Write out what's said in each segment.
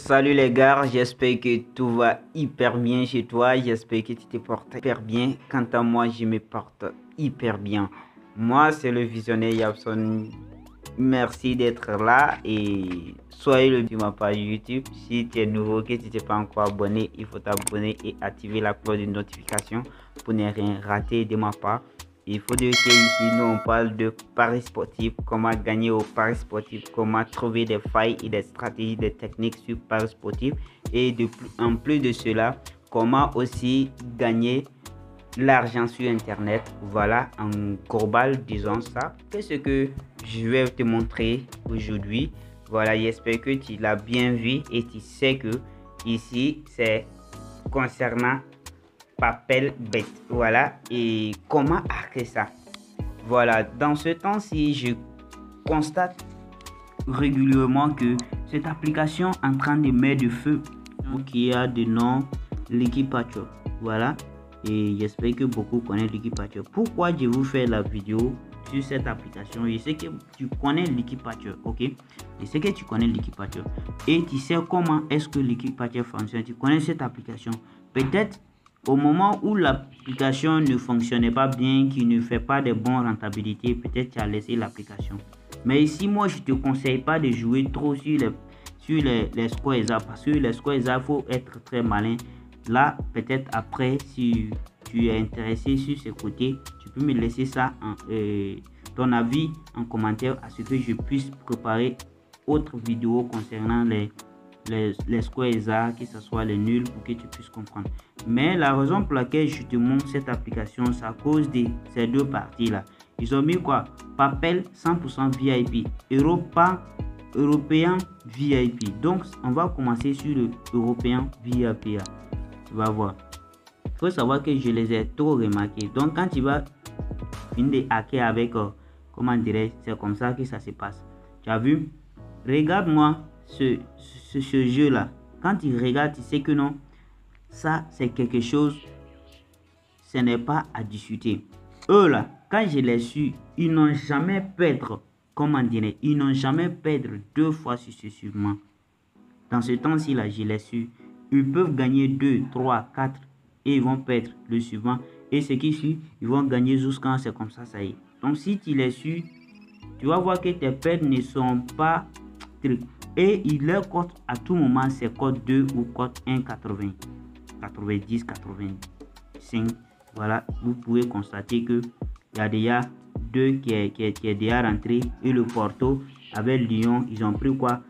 Salut les gars, j'espère que tout va hyper bien chez toi, j'espère que tu te portes hyper bien. Quant à moi, je me porte hyper bien. Moi, c'est le visionnaire Yapson. Merci d'être là et soyez le sur ma page YouTube. Si tu es nouveau, que tu n'es pas encore abonné, il faut t'abonner et activer la cloche de notification pour ne rien rater de ma part. Il faut dire qu'ici, nous, on parle de paris sportifs, comment gagner au paris sportif, comment trouver des failles et des stratégies, des techniques sur paris sportifs. Et en plus de cela, comment aussi gagner l'argent sur Internet. Voilà, en global, disons ça. Qu'est-ce que je vais te montrer aujourd'hui? Voilà, j'espère que tu l'as bien vu et tu sais que ici, c'est concernant Papelbet. Voilà, et comment hacker ça. Voilà, dans ce temps-ci, je constate régulièrement que cette application est en train de mettre du feu qui a de nom l'équipe Patcher. Voilà, et j'espère que beaucoup connaissent l'équipe Patcher. Pourquoi je vous fais la vidéo sur cette application? Je sais que tu connais l'équipe Patcher, ok? Je sais que tu connais l'équipe Patcher et tu sais comment est-ce que l'équipe Patcher fonctionne. Tu connais cette application. Peut-être au moment où l'application ne fonctionnait pas bien, qui ne fait pas de bonnes rentabilités, peut-être tu as laissé l'application. Mais ici, moi, je ne te conseille pas de jouer trop sur les scores exacts, parce que les scores exacts, il faut être très malin. Là, peut-être après, si tu es intéressé sur ce côté, tu peux me laisser ça ton avis en commentaire, à ce que je puisse préparer autre vidéo concernant les scores exacts, que ce soit les nuls, pour que tu puisses comprendre. Mais la raison pour laquelle je te montre cette application, c'est à cause de ces deux parties là. Ils ont mis quoi? Papel 100% VIP, européen VIP. Donc on va commencer sur le européen VIP là. Tu vas voir. Il faut savoir que je les ai trop remarqués. Donc quand tu vas finir de hacker avec comment dirais-je, c'est comme ça que ça se passe. Tu as vu? Regarde-moi ce jeu là. Quand tu regardes, tu sais que non, ça c'est quelque chose, ce n'est pas à discuter. Eux là, quand je l'ai su, ils n'ont jamais perdre, comment dire, ils n'ont jamais perdre deux fois successivement. Dans ce temps-ci là, je l'ai su, ils peuvent gagner 2, 3, 4 et ils vont perdre le suivant. Et ce qui suit, ils vont gagner jusqu'à c'est comme ça, ça y est. Donc si tu les su, tu vas voir que tes pertes ne sont pas trucs. Et il leur cote à tout moment, c'est code 2 ou code 1, 80, 90, 85. Voilà, vous pouvez constater que il y a déjà 2 qui est déjà rentré. Et le Porto avec Lyon, ils ont pris quoi?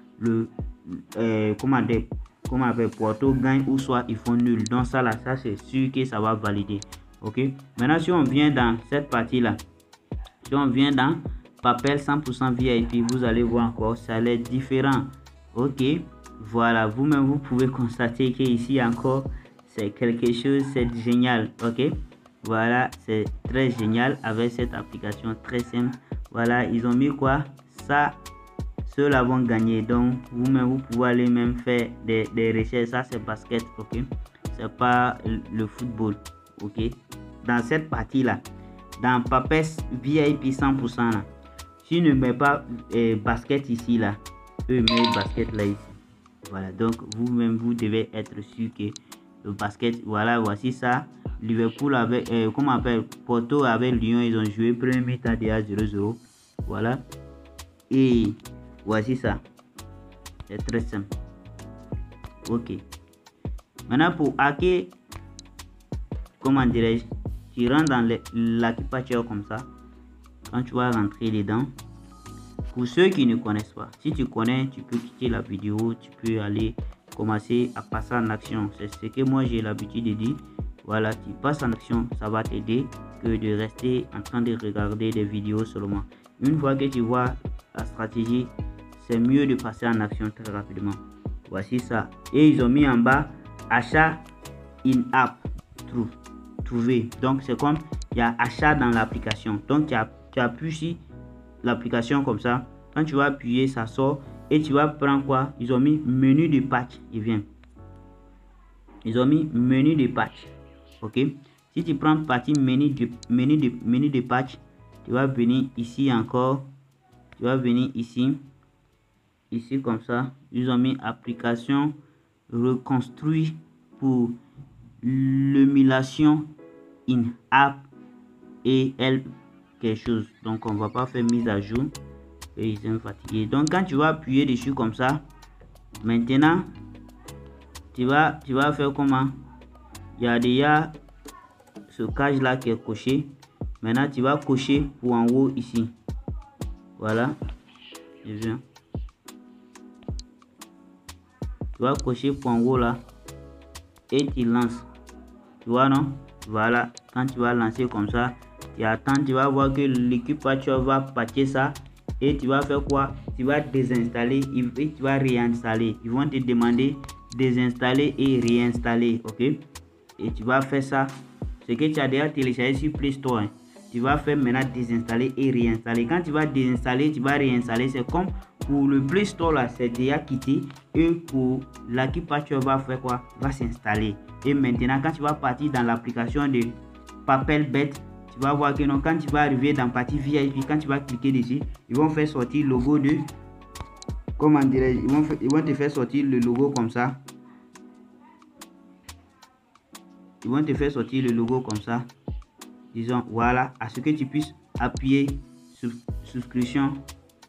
Comment Porto gagne ou soit ils font nul. Donc ça là, ça c'est sûr que ça va valider. Ok, maintenant si on vient dans cette partie là, si on vient dans Papel 100% VIP, vous allez voir encore, ça a l'air différent. Ok, voilà, vous-même vous pouvez constater que ici encore c'est quelque chose, c'est génial. Ok, voilà, c'est très génial avec cette application très simple. Voilà, ils ont mis quoi? Ça, ceux-là vont gagner. Donc vous-même vous pouvez aller même faire des recherches. Ça c'est basket, ok, c'est pas le football. Ok, dans cette partie là, dans Papel VIP 100% là, si ne met pas basket ici là, eux mettent basket là ici. Voilà, donc vous-même vous devez être sûr que le basket, voilà, voici ça. Liverpool avec comment on appelle, Porto avec Lyon, ils ont joué premier mi-temps déjà 0-0. Voilà, et voici ça, c'est très simple. Ok, maintenant pour hacker, comment dirais-je, tu rentres dans l'équipe Patcher comme ça. Quand tu vas rentrer dedans, pour ceux qui ne connaissent pas, si tu connais, tu peux quitter la vidéo, tu peux aller commencer à passer en action. C'est ce que moi j'ai l'habitude de dire. Voilà, tu passes en action, ça va t'aider que de rester en train de regarder des vidéos seulement. Une fois que tu vois la stratégie, c'est mieux de passer en action très rapidement. Voici ça. Et ils ont mis en bas achat in-app, trouver. Donc c'est comme il y a achat dans l'application. Donc tu appuies ici l'application comme ça. Quand tu vas appuyer, ça sort et tu vas prendre quoi? Ils ont mis menu de patch. Il vient. Ils ont mis menu de patch. Ok. Si tu prends partie menu de patch, tu vas venir ici encore. Tu vas venir ici comme ça. Ils ont mis application reconstruit pour l'émulation in-app et elle quelque chose. Donc on va pas faire mise à jour et ils sont fatigués. Donc quand tu vas appuyer dessus comme ça, maintenant tu vas faire comment? Il y a déjà ce cage là qui est coché. Maintenant tu vas cocher pour en haut ici. Voilà, je viens. Tu vas cocher pour en haut là et tu lances. Tu vois non? Voilà, quand tu vas lancer comme ça, tu attends, tu vas voir que l'équipe patchwork va patcher ça et tu vas faire quoi? Tu vas désinstaller et tu vas réinstaller. Ils vont te demander désinstaller et réinstaller, ok? Et tu vas faire ça, ce que tu as déjà téléchargé sur Play Store, hein. Tu vas faire maintenant désinstaller et réinstaller. Quand tu vas désinstaller, tu vas réinstaller. C'est comme pour le Play Store là, c'est déjà quitté. Et pour l'équipe patchwork va faire quoi? Va s'installer. Et maintenant, quand tu vas partir dans l'application de Papelbet, tu vas voir que non, quand tu vas arriver dans partie VIP, quand tu vas cliquer dessus, ils vont faire sortir le logo de, comment dirais-je, ils vont te faire sortir le logo comme ça. Ils vont te faire sortir le logo comme ça. Disons, voilà, à ce que tu puisses appuyer sur souscription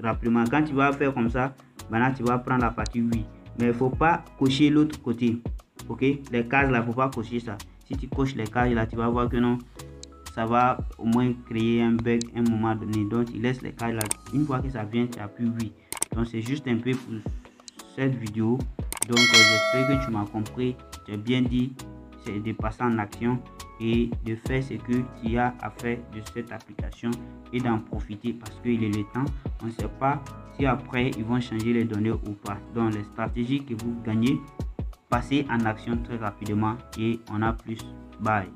rapidement. Quand tu vas faire comme ça, maintenant tu vas prendre la partie oui. Mais il ne faut pas cocher l'autre côté. Ok, les cases là, il ne faut pas cocher ça. Si tu coches les cases là, tu vas voir que non, ça va au moins créer un bug à un moment donné. Donc tu laisses les cases là. Une fois que ça vient, tu appuies oui. Donc c'est juste un peu pour cette vidéo. Donc j'espère que tu m'as compris. J'ai bien dit, c'est de passer en action et de faire ce que tu as à faire de cette application et d'en profiter parce qu'il est le temps. On ne sait pas si après ils vont changer les données ou pas. Donc les stratégies que vous gagnez, passez en action très rapidement et on a plus. Bye.